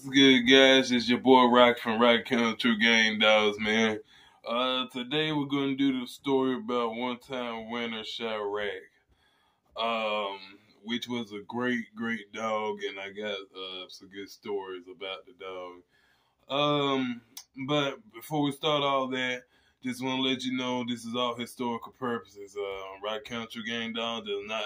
good, guys? It's your boy Rock from Rock Country Game Dogs, man. Today we're gonna do the story about one-time winner Chiraq, which was a great dog, and I got some good stories about the dog. But before we start all that, just want to let you know this is all historical purposes. Rock Country Game Dogs does not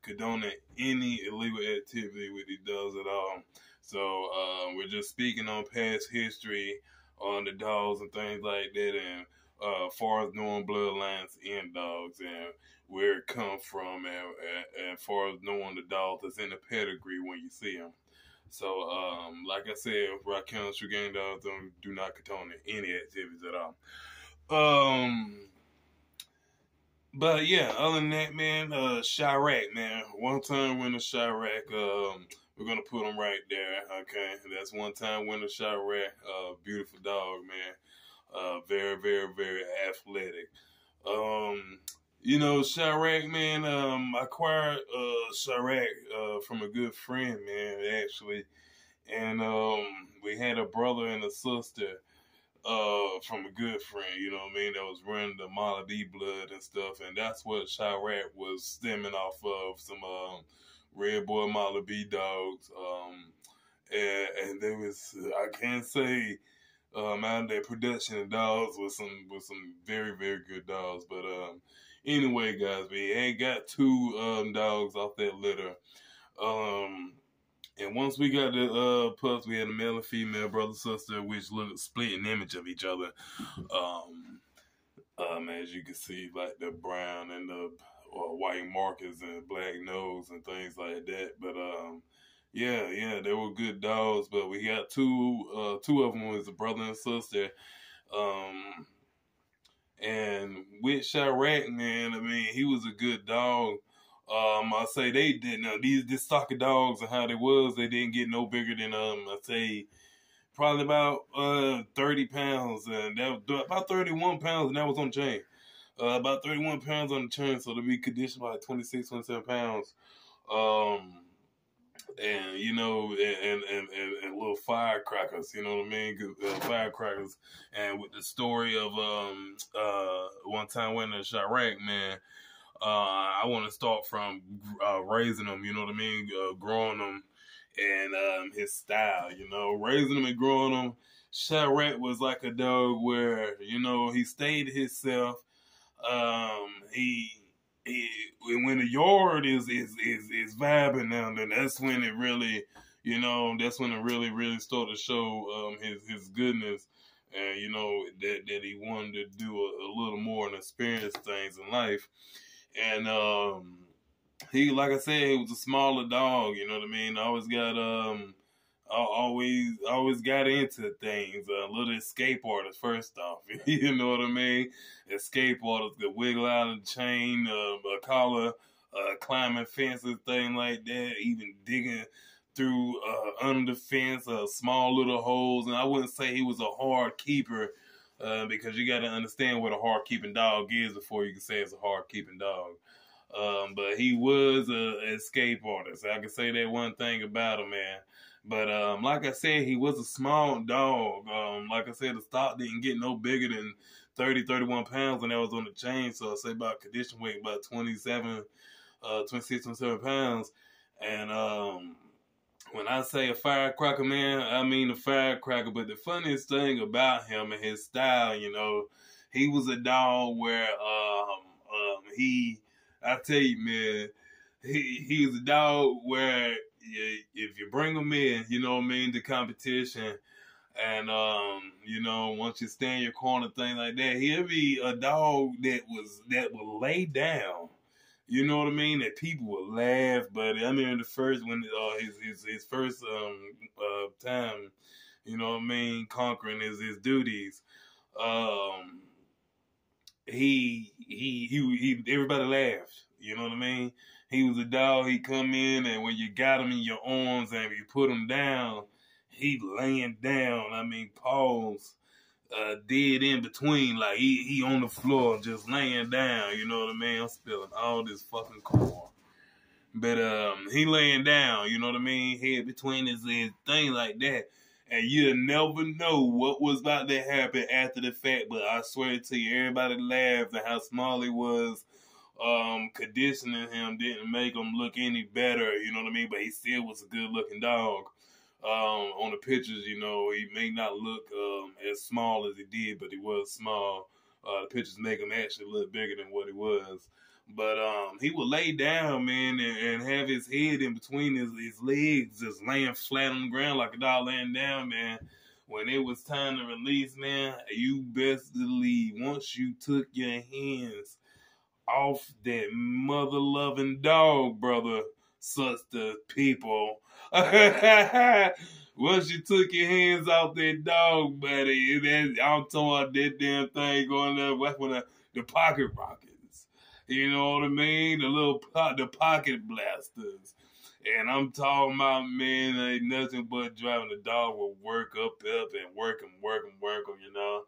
condone any illegal activity with these dogs at all. So we're just speaking on past history on the dogs and things like that, and far as knowing bloodlines in dogs and where it comes from, and far as knowing the dogs that's in the pedigree when you see them. So, like I said, Rock Country Game Dogs do not condone any activities at all. But yeah, other than that, man, Chiraq, man, one-time winner Chiraq. We're gonna put him right there. Okay, that's one-time winner Chiraq. Beautiful dog, man. Very athletic. Chiraq, man. I acquired Chiraq from a good friend, man, actually, and we had a brother and a sister from a good friend, you know what I mean, that was running the Molly B blood and stuff, and that's what Chiraq was stemming off of, some Red Boy Molly B dogs, and there was, I can't say out there production of dogs with some very good dogs, but anyway, guys, we had got two dogs off that litter, and once we got the pups, we had a male and female, brother sister, which looked split an image of each other. As you can see, like the brown and the white markers and black nose and things like that. But yeah, they were good dogs. But we got two of them was a brother and sister. And with Chiraq, man, I mean, he was a good dog. I say they did now these soccer dogs and how they was, they didn't get no bigger than I say probably about 30 pounds, and that was about 31 pounds, and that was on the chain. About 31 pounds on the chain, so to be conditioned by 26, 27 pounds. And you know, and little firecrackers, you know what I mean? Firecrackers. And with the story of one-time winner Chiraq, man. I want to start from raising them, you know what I mean, growing them, and his style, you know, raising them and growing them. Chiraq was like a dog where, you know, he stayed himself. He when the yard is vibing now, then that's when it really, you know, that's when it really started to show his goodness, and you know that he wanted to do a little more and experience things in life. And he, like I said, he was a smaller dog, you know what I mean? Always got into things. A little escape artist, first off, you know what I mean? Escape artist could wiggle out of the chain, a collar, climbing fences, thing like that, even digging through under the fence, small little holes. And I wouldn't say he was a hard keeper, because you got to understand what a hard-keeping dog is before you can say it's a hard-keeping dog. But he was an escape artist. I can say that one thing about him, man. But like I said, he was a small dog. Like I said, the stock didn't get no bigger than 30, 31 pounds when that was on the chain. So I say about condition weight, about 26, 27 pounds. And when I say a firecracker, man, I mean a firecracker. But the funniest thing about him and his style, you know, he was a dog where I tell you, man, he was a dog where if you bring him in, you know what I mean, the competition, and you know, once you stand in your corner, thing like that, he'll be a dog that would lay down. You know what I mean? That people would laugh, but I mean, his first time, you know what I mean, conquering his duties, he everybody laughed. You know what I mean? He was a dog. He come in, and when you got him in your arms and you put him down, he laying down. I mean, paws. Dead in between, like he on the floor just laying down, you know what I mean? I'm spilling all this fucking corn. But he laying down, you know what I mean? Head between his thing like that. and you'll never know what was about to happen after the fact. But I swear to you, everybody laughed at how small he was. Conditioning him didn't make him look any better, you know what I mean? But he still was a good looking dog. On the pictures, you know, he may not look as small as he did, but he was small. The pictures make him actually look bigger than what he was. But he would lay down, man, and have his head in between his legs, just laying flat on the ground like a dog laying down, man. When it was time to release, man, you best believe once you took your hands off that mother-loving dog, brother, such the people. Once you took your hands off that dog, buddy, I'm talking about that damn thing going up with the pocket rockets. You know what I mean? The pocket blasters. And I'm talking about, man, ain't nothing but driving the dog will work up and work him, you know?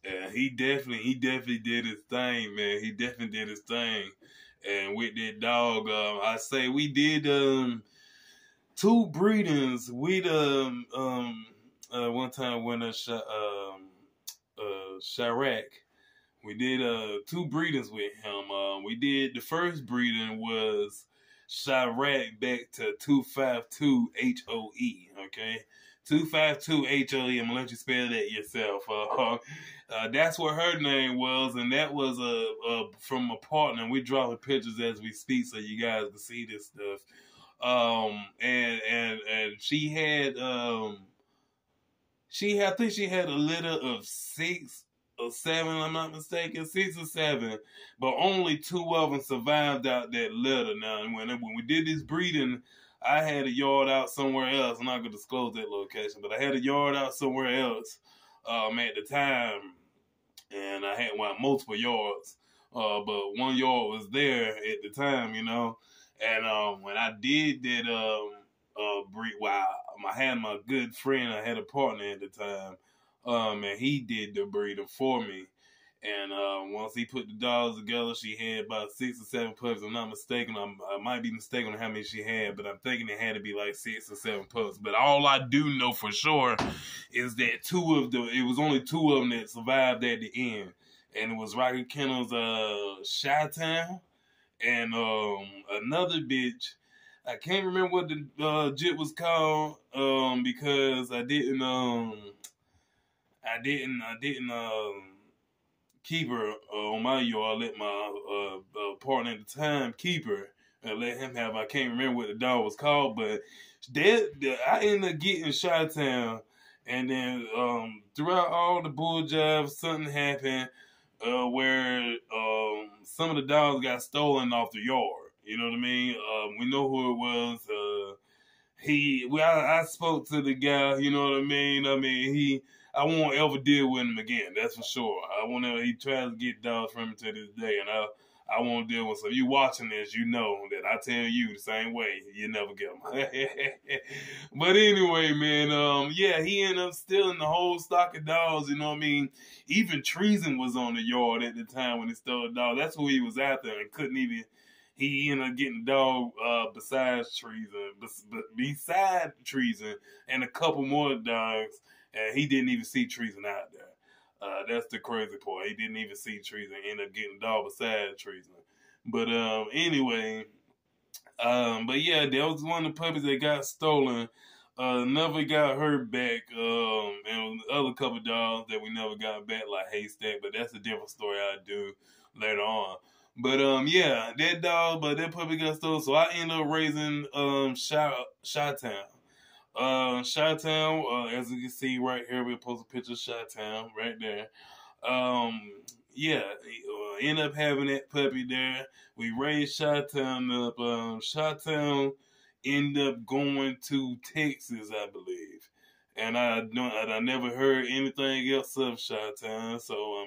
And he definitely did his thing, man. He definitely did his thing. And with that dog, I say we did 2 breedings. We one time went to Chiraq. We did 2 breedings with him. We did the first breeding was Chiraq back to 252 HOE. Okay. 252 HOE. I'm gonna let you spell that yourself. That's what her name was, and that was from a partner. We drawing pictures as we speak, so you guys can see this stuff. And she had I think she had a litter of 6 or 7. I'm not mistaken, 6 or 7, but only 2 of them survived out that litter. Now, when we did this breeding, I had a yard out somewhere else. I'm not going to disclose that location, but I had a yard out somewhere else at the time, and I had multiple yards, but one yard was there at the time, you know. And when I did that breed, I had my good friend, I had a partner at the time, and he did the breeding for me. And once he put the dogs together, she had about 6 or 7 pups. I'm not mistaken. I might be mistaken on how many she had, but I'm thinking it had to be like 6 or 7 pups. But all I do know for sure is that it was only 2 of them that survived at the end. And it was Rocky Kennel's Chi-Town and another bitch. I can't remember what the jit was called because I didn't keep her on my yard. I let my partner at the time keep her and let him have. I can't remember what the dog was called, but I ended up getting Chi-Town, and then throughout all the bull jobs, something happened where some of the dogs got stolen off the yard. You know what I mean? We know who it was. I spoke to the guy. You know what I mean? I won't ever deal with him again. That's for sure. He tries to get dogs from me to this day, and I won't deal with him. So you watching this, you know that I tell you the same way. You never get them. But anyway, man, he ended up stealing the whole stock of dogs. You know what I mean? Even treason was on the yard at the time when he stole the dog. That's who he was after, and couldn't even. He ended up getting the dog besides treason, and a couple more dogs, and he didn't even see treason out there. That's the crazy part. He didn't even see treason. Ended up getting a dog besides treason. But anyway, but yeah, that was one of the puppies that got stolen. Never got her back, and other couple dogs that we never got back, like Haystack. But that's a different story I'll do later on. But that puppy got stolen, so I ended up raising Chi-Town. Chi-Town, as you can see right here, we post a picture of Chi-Town right there. Ended up having that puppy there. We raised Chi-Town up. Chi-Town ended up going to Texas, I believe, and I never heard anything else of Chi-Town, so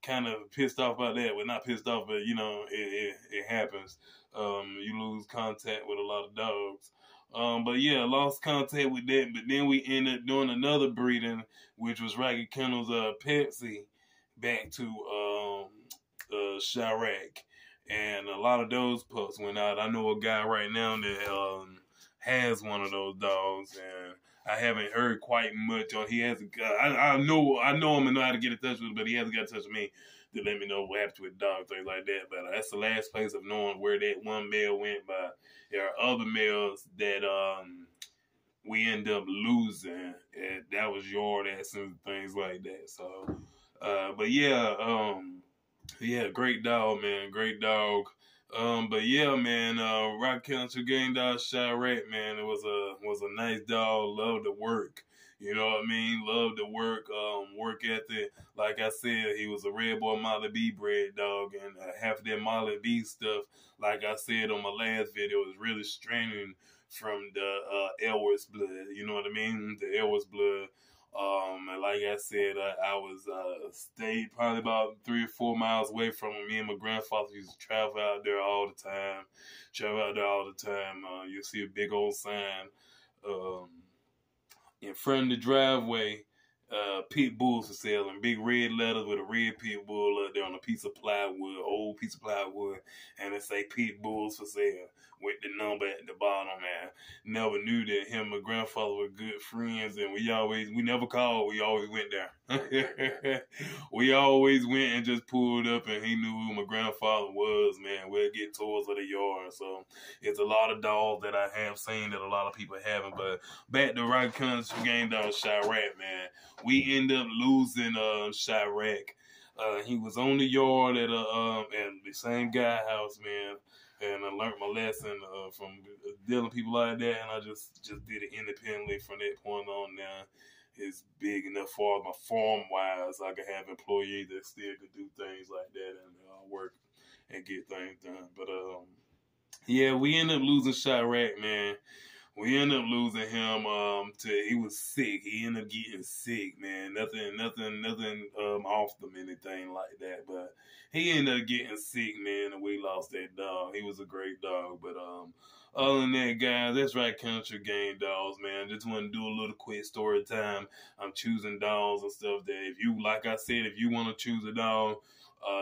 kind of pissed off about that. Well, not pissed off, but you know, it happens. You lose contact with a lot of dogs. But yeah, lost contact with that. But then we ended up doing another breeding, which was Ragged Kennel's Pepsi back to Chiraq. And a lot of those pups went out. I know a guy right now that has one of those dogs, and I haven't heard quite much on. He hasn't. I know him and know how to get in touch with him, but he hasn't got in touch with me to let me know what happened with the dog, things like that. But that's the last place of knowing where that one male went. But there are other males that we end up losing, and that was yard accidents and things like that. So, but yeah, great dog, man, great dog. But yeah, man, Rock Country Gang Dog Chiraq, man, it was a nice dog. Loved to work. You know what I mean? Loved to work. Work ethic. Like I said, he was a red boy Molly B bred dog, and half of that Molly B stuff, like I said on my last video, is really straining from the Elwes blood. You know what I mean? The Elwes blood. And like I said, I was stayed probably about 3 or 4 miles away from him. Me and my grandfather used to travel out there all the time. You'll see a big old sign in front of the driveway, pit bulls for sale, in big red letters with a red pit bull up there on a piece of plywood, old piece of plywood, and it say pit bulls for sale with the number at the bottom, man. Never knew that him and my grandfather were good friends, and we never called, we always went there. We always went and just pulled up, and he knew who my grandfather was, man. We'll get tours of the yard. So it's a lot of dogs that I have seen that a lot of people haven't. But back to Rock Country Gang Dog Chiraq, man. We end up losing Chiraq. He was on the yard at and the same guy house, man. And I learned my lesson from dealing with people like that, and I just did it independently from that point on. Now it's big enough for my farm wise. I can have employees that still could do things like that and work and get things done. But yeah, we ended up losing Chiraq, man. We ended up losing him he was sick. He ended up getting sick, man. Nothing off them, anything like that. But he ended up getting sick, man, and we lost that dog. He was a great dog. But other than that, guys, that's Right Country Gang Dogs, man. Just want to do a little quick story time. I'm choosing dogs and stuff that if you, like I said, if you want to choose a dog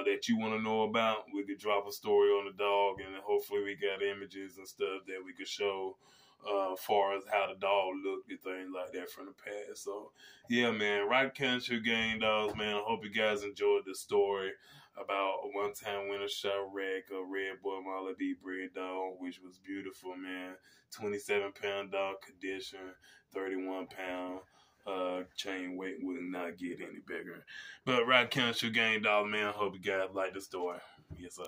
that you want to know about, we could drop a story on the dog, and hopefully we got images and stuff that we could show far as how the dog looked and things like that from the past. So, yeah, man, Rock Country Gang Dogs, man. I hope you guys enjoyed the story about a one-time winner Chiraq, a red boy Molly B bred dog, which was beautiful, man. 27-pound dog condition, 31-pound chain weight would not get any bigger. But Rock Country Gang Dog, man, I hope you guys like the story. Yes, sir.